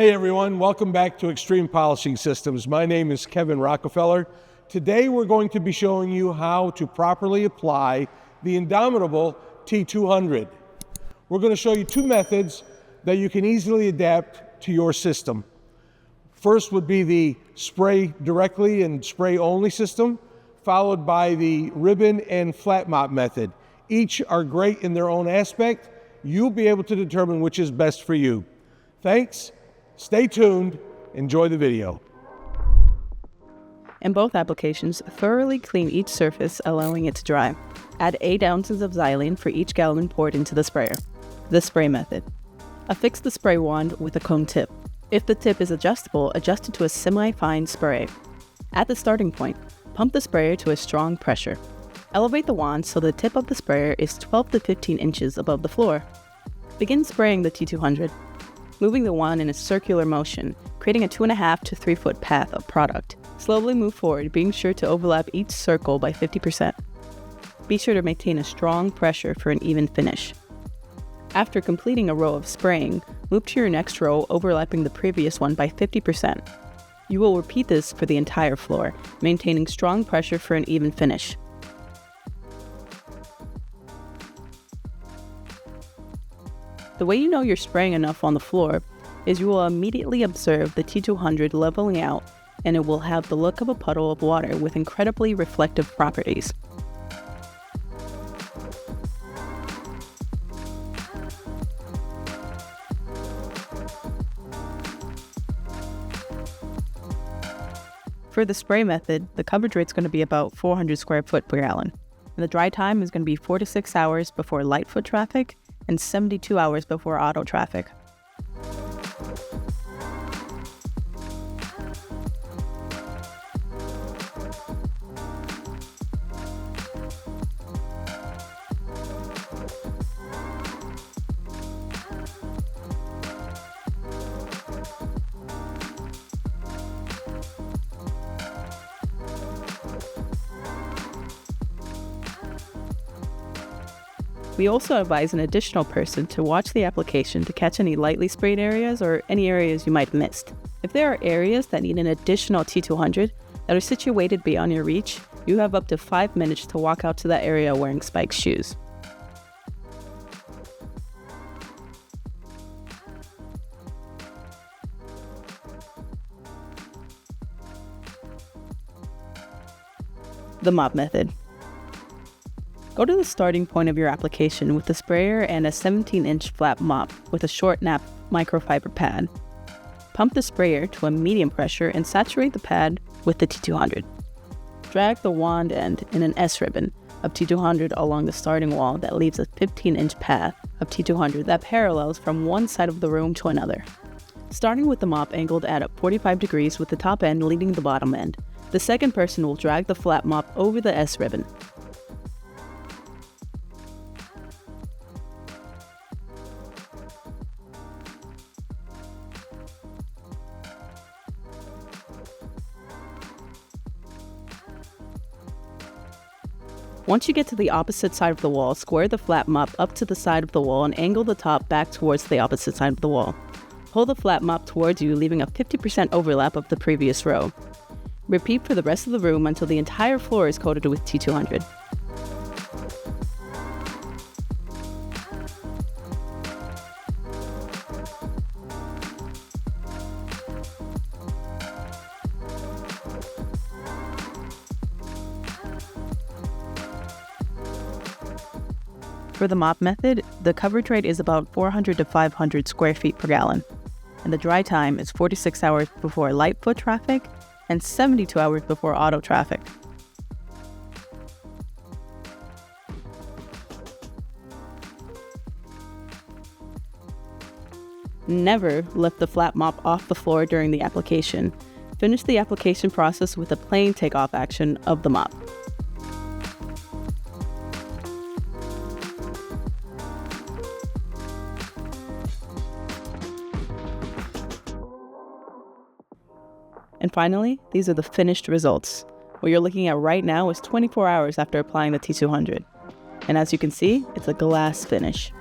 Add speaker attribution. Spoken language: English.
Speaker 1: Hey everyone, welcome back to Xtreme Polishing Systems. My name is Kevin Rockefeller. Today we're going to be showing you how to properly apply the indomitable T200. We're going to show you two methods that you can easily adapt to your system. First would be the spray directly and spray only system, followed by the ribbon and flat mop method. Each are great in their own aspect. You'll be able to determine which is best for you. Thanks. Stay tuned. Enjoy the video.
Speaker 2: In both applications, thoroughly clean each surface, allowing it to dry. Add 8 ounces of xylene for each gallon poured into the sprayer. The spray method. Affix the spray wand with a cone tip. If the tip is adjustable, adjust it to a semi-fine spray. At the starting point, pump the sprayer to a strong pressure. Elevate the wand so the tip of the sprayer is 12 to 15 inches above the floor. Begin spraying the T200. Moving the wand in a circular motion, creating a 2.5 to 3 foot path of product. Slowly move forward, being sure to overlap each circle by 50%. Be sure to maintain a strong pressure for an even finish. After completing a row of spraying, move to your next row, overlapping the previous one by 50%. You will repeat this for the entire floor, maintaining strong pressure for an even finish. The way you know you're spraying enough on the floor is you will immediately observe the T200 leveling out, and it will have the look of a puddle of water with incredibly reflective properties. For the spray method, the coverage rate is going to be about 400 square foot per gallon, and the dry time is going to be 4 to 6 hours before light foot traffic and 72 hours before auto traffic. We also advise an additional person to watch the application to catch any lightly sprayed areas or any areas you might have missed. If there are areas that need an additional T200 that are situated beyond your reach, you have up to 5 minutes to walk out to that area wearing spiked shoes. The mop method. Go to the starting point of your application with a sprayer and a 17-inch flat mop with a short nap microfiber pad. Pump the sprayer to a medium pressure and saturate the pad with the T200. Drag the wand end in an S-ribbon of T200 along the starting wall that leaves a 15-inch path of T200 that parallels from one side of the room to another. Starting with the mop angled at 45 degrees with the top end leading the bottom end, the second person will drag the flat mop over the S-ribbon. Once you get to the opposite side of the wall, square the flat mop up to the side of the wall and angle the top back towards the opposite side of the wall. Pull the flat mop towards you, leaving a 50% overlap of the previous row. Repeat for the rest of the room until the entire floor is coated with T200. For the mop method, the coverage rate is about 400 to 500 square feet per gallon, and the dry time is 46 hours before light foot traffic and 72 hours before auto traffic. Never lift the flat mop off the floor during the application. Finish the application process with a plain takeoff action of the mop. And finally, these are the finished results. What you're looking at right now is 24 hours after applying the T200. And as you can see, it's a glass finish.